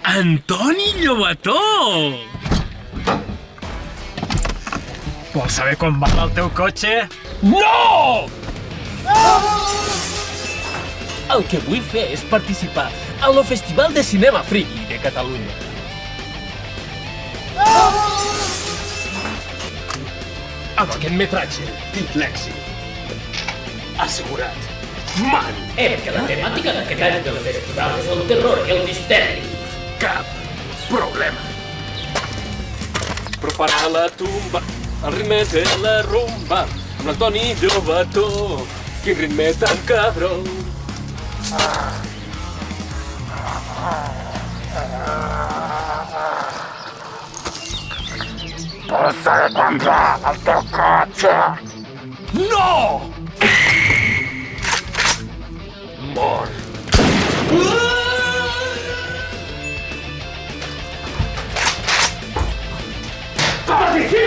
Antoni Llobató! Vols saber com va el teu cotxe? No! El que vull fer és participar al Festival de Cinema Friki de Catalunya. Amb aquest metratge tinc l'èxit assegurat. Man! Que la temàtica d'aquest any del festival és el terror i el misteri. Cap problema. Preparar la tumba, el ritme de la rumba, amb l'Antoni Llobató. Quin ritme tan cabró. Posaré contra el teu cotxe! No! Mort. Positiu!